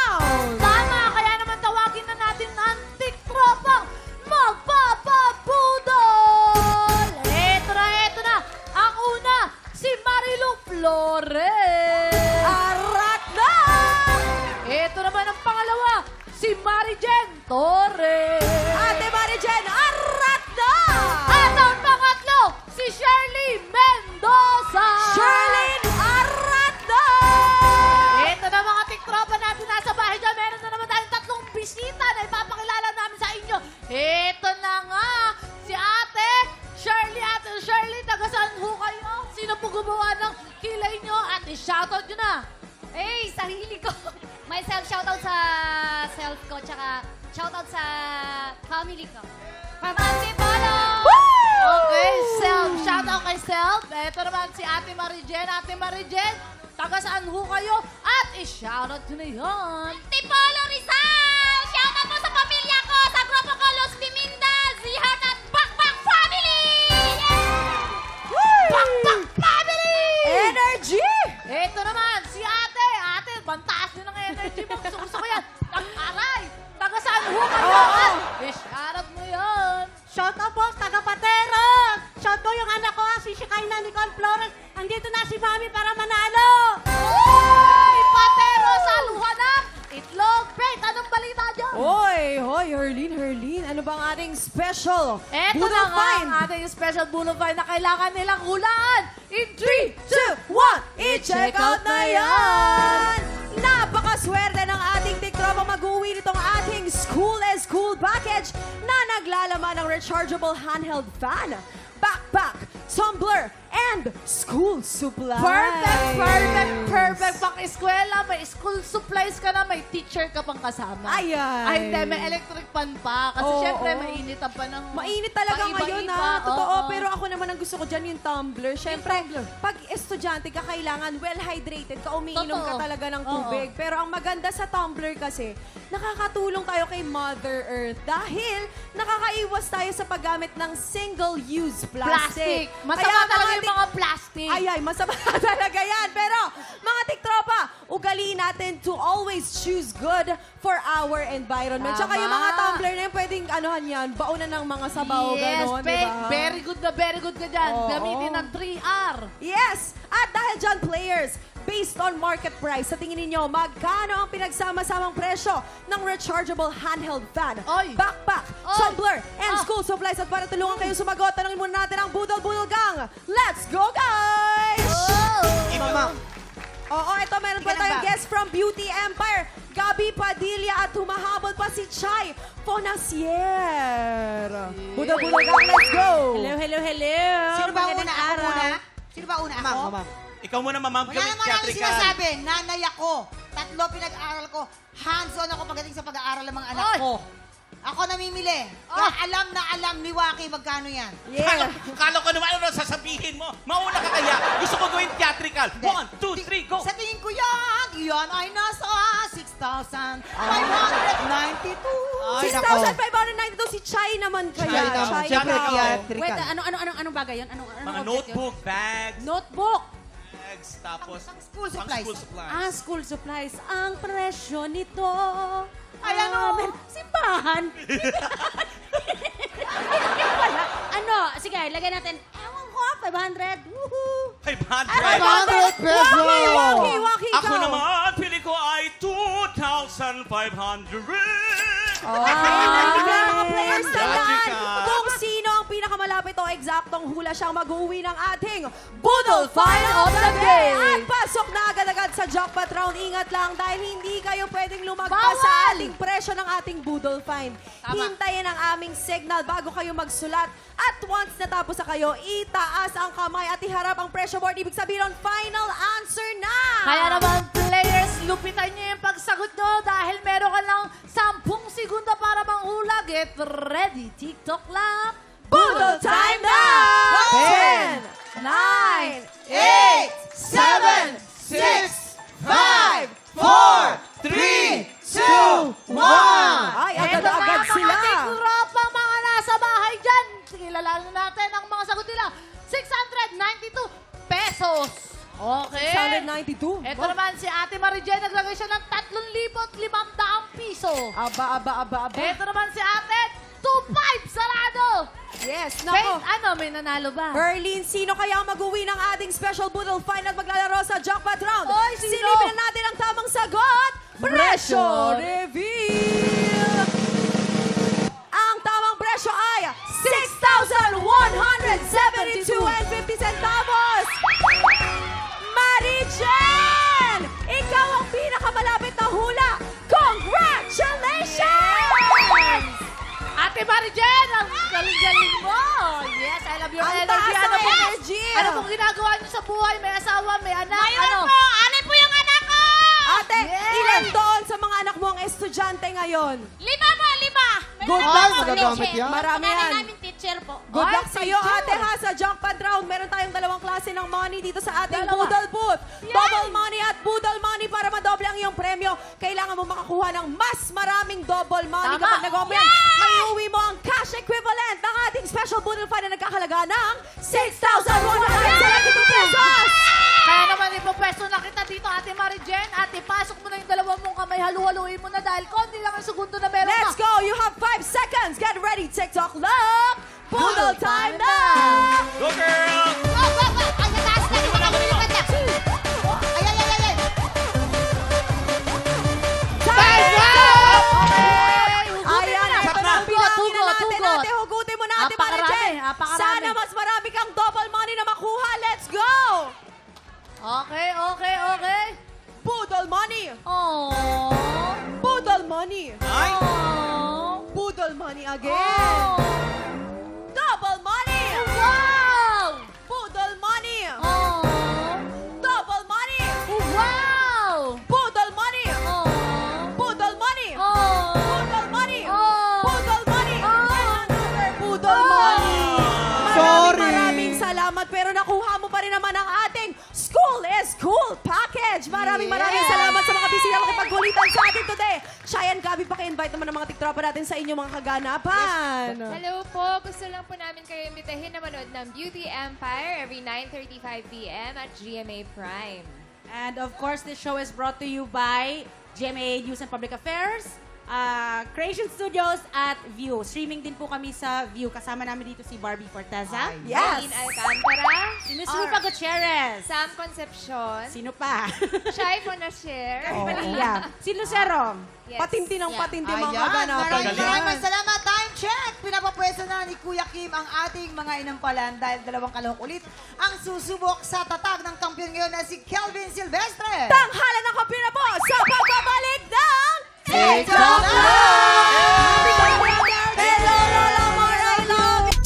round! Tama, kaya naman tawagin na natin ang tikropang magpapabudol! Eto na, ang una, si Marilu Flores! Arat na! Eto naman ang pangalawa, si Marijen Torres! Ate Marijen, arat na! At ang pangatlo, si Shirley Mendoza! Sherlyn, arat na! Ito na mga tiktropa natin nasa bahay dyan. Meron na naman tayong tatlong bisita na ipapakilala namin sa inyo. Ito na nga, si Ate Shirley. Ate Shirley, taga saan ho kayo? Sino po gumawa ng kilay nyo? At i-shoutout nyo na. Hey, sarili ko. Myself, shoutout sa self ko, tsaka shoutout sa family ko. From Antipolo! Okay, self. Shoutout kay self. Ito naman si Ate Marijen. Ate Marijen, taga saan ho kayo? At i-shoutout nyo na yan. Antipolo, Rizal! Shoutout po sa pamilya ko, sa grupo ko, Los Piminda, Zihat at Bakbak Family! Bakbak Family! Energy! Ito naman, si Ate. Ate, bantaas nyo ng energy mo. Gusto ko yan. Aray! Taga saan ho kayo? At i-shoutout mo yan. Shout out po, taga Pateros! Shout po yung anak ko, si Shikaina Nicole Flores. Andito na si Mami para manalo! Oy! Patero, saluhan ng itlog. Pete, anong balita dyan? Hoy, Herlin, ano bang ating special? Eto Budol na nga find? ang ating special Budol Find na kailangan nilang hulaan. In 3, 2, 1, i-check out na yan! Napakaswerte ng ating tiktropa mag-uwi nitong ating school package na naglalaman ng rechargeable handheld fan, backpack, tumbler, and school supplies. Perfect. Pang-eskwela, may school supplies ka na, may teacher ka pang kasama. Ay. Ay, hindi, may electric pan pa. Kasi Oo, syempre, oo. mainit ang panahon. Mainit talaga ngayon, Paiba-iba, ha? Totoo. oo. Pero ako naman ang gusto ko dyan yung tumbler. Syempre, pag estudyante ka, kailangan well-hydrated ka, umiinom ka Totoo. talaga ng Oo. tubig. Pero ang maganda sa tumbler kasi, nakakatulong tayo kay Mother Earth dahil nakakaiwas tayo sa paggamit ng single-use plastic. Masama Kaya talaga yung mga plastic. Ay, masama talaga yan. Pero, mga tiktropa, ugaliin natin to always choose good for our environment. Tama. Tsaka yung mga tumbler na yun, pwedeng anuhan yan, baunan ng mga sabaw, Yes, gano'n, di ba? very good ka dyan. Oo. Gamitin ang 3R. Yes! At dahil dyan, players, based on market price, sa tingin ninyo, magkano ang pinagsama-samang presyo ng rechargeable handheld fan, Oy! backpack, Oy! tumbler, and Ah! school supplies? At para tulungan kayo sumagot, tanongin muna natin ang Budol Gang. Let's go, guys! Mama. Oo, ito meron pa tayong guest from Beauty Empire, Gabi Padilla, at humahabol pa si Chai Fonacier. Budol Gang, let's go! Hello. Sino ba Magandang una? Ako araw. una? Sino ba una? Ako? Mama. Ikaw muna, mamam. Wala Gawin naman namin theatrical. sinasabi. Nanay ako. 3 pinag-aaral ko. Hands-on ako pagdating sa pag-aaral ng mga anak Oy! ko. Ako namimili. Kaya alam ni Waki magkano yan. Yeah. Kala ko naman ano sasabihin mo. Mauna ka kaya. Gusto ko gawin theatrical. 1, 2, 3, go! Sa tingin ko yan ay nasa 6,592. 6,592 si Chai naman kaya. Chai naman. Chai Siyempre, daw. theatrical. Wait, anong bagay yun? Anong Mga object yun? notebook, bags, Notebook. tapos Ang school supplies. school supplies. School supplies. Ang presyo nito. Ay, ano? Simbahan. Sige, lagay natin. Ewan ko, 500. Woohoo! 500. 500 pesos! Waki Ako ikaw. naman, pili ko ay 2,500. Kaya mga players na yan, Logical. kung sino ang pinakamalapit o eksaktong hula siyang mag-uwi ng ating Budol Find of the Day. At pasok na agad-agad sa jackpot round. Ingat lang dahil hindi kayo pwedeng lumagpas Bawal! sa ating presyo ng ating Budol Find. Hintayin ang aming signal bago kayo magsulat. At once natapos na kayo, itaas ang kamay at iharap ang pressure board. Ibig sabihin nun, final answer na! Kaya naman, players, lupitan niyo yung pagsagot nyo dahil meron ka lang 10 segunda para manghula. Get ready, TikTok lang. Budol time now! 10, 9, 8, 7, 6, 5, 4, 3, 2, 1! Ay, agad-agad sila! Tikropa, mga nasa bahay dyan. Kilalanin natin ang mga sagot nila. 692 pesos. Okay. 692. Ito naman si Ate Marijen, naglagay siya ng 3,500 Aba. Ito naman si ate, 2-5 sarado. Yes, Wait, nako. may nanalo ba? Berlin, sino kaya ang mag-uwi ng ating special Boodle Find at maglalaro sa jackpot round? Oy, sino? Silipin na natin ang tamang sagot. Presyo reveal! Ang tamang presyo ay 6,172.50 centavos! Marijen! Ikaw ang pinakamalapit na hula! Congratulations! Ate Marijen, ang galing-galing mo. Yes, I love your Ang energy. taas Ano ng po? energy. Ano pong ginagawa niyo sa buhay? May asawa, may anak? Mayroon ano? po! Ano po yung anak ko? Ate, Yes! ilan doon sa mga anak mo ang estudyante ngayon? 5 po, 5! Good Ay, luck. magagamit yan. Marami Nanay yan. namin teacher po. Good Ay, luck sa'yo, teacher. ate, ha, sa jackpot round. Meron tayong 2 klase ng money dito sa ating Dalawa. Boodle Booth. Double money at Boodle money para madoble ang iyong premyo. Kailangan mo makakuha ng mas maraming double money. Tama. Kapag nag-open yan, maiuwi mo ang cash equivalent ng ating special Boodle Fund na nagkakalaga ng 6,172 pesos! Kaya naman ipopwesto na kita dito, Ate Marijen. Ate, pasok mo na yung 2 mong kamay. Halu-haluin mo na dahil konti lang ang segundo na meron Let's ka. go! You have 5 seconds. Get ready, TikTok love! Boodle time na! Go, girl! Go! Ang nataas na yung lumilipad na. Ay! Time up! Hugutin Ayan, mo na. ito na ang bilangin na natin. Tugot. Ate, hugutin mo na, Ate Napakarami, Marijen. napakarami. Sana mas marami kang double money na makuha. Let's go! Okay. Boodle money! Oh. Boodle money! Ay! Boodle money again! Double money! Wow! Boodle money! Oh. Double money! Wow! Boodle money! Oh. Boodle money! Oh. Boodle money! Oh. Boodle money! Oh. And another boodle money! Sorry. Maraming salamat pero nakuha mo pa rin naman ang ating School is Cool package. Maraming salamat sa mga bisita makipagkulitan sa atin today. Cheyenne, Gabi, paki-invite naman ang mga tiktropa natin sa inyong mga kaganapan. Hello po! Gusto lang po namin kayo imbitahin na manood ng Beauty Empire every 9:35 p.m. at GMA Prime. And of course, this show is brought to you by GMA News and Public Affairs, Creation Studios at View. Streaming din po kami sa View. Kasama namin dito si Barbie Forteza. Yes! Dean Alcantara, Si Miss Rupa Gutierrez. Sam Concepcion, Sino pa? Shai Fonacier, Maria. Si Lucero. yes. Patindi ng patindi mga Ayan, kaganapan. maraming salamat. Time check! Pinapapwesto na ni Kuya Kim ang ating mga inampalan dahil 2 kalahok ulit ang susubok sa tatag ng kampiyon ngayon na si Kelvin Silvestre. Tanghala ng kape na po sa pagbabalik ng TikTok Happy birthday, Hello, Lola Mar, I love you.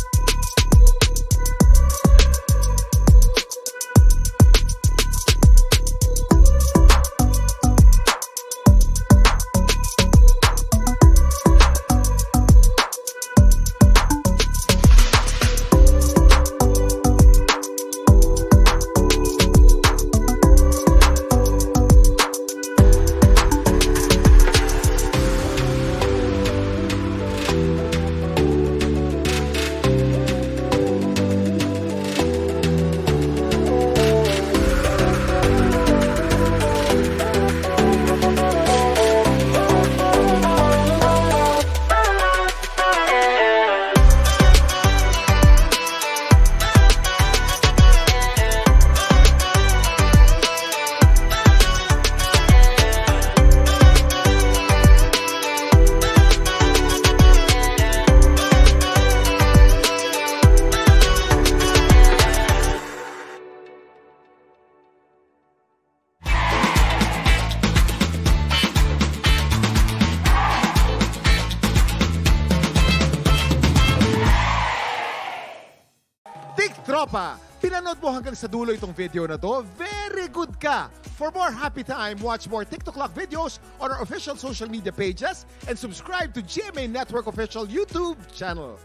Tropa, pinanood mo hanggang sa dulo itong video na to? Very good ka! For more happy time, watch more TikTok Clock videos on our official social media pages and subscribe to GMA Network official YouTube channel.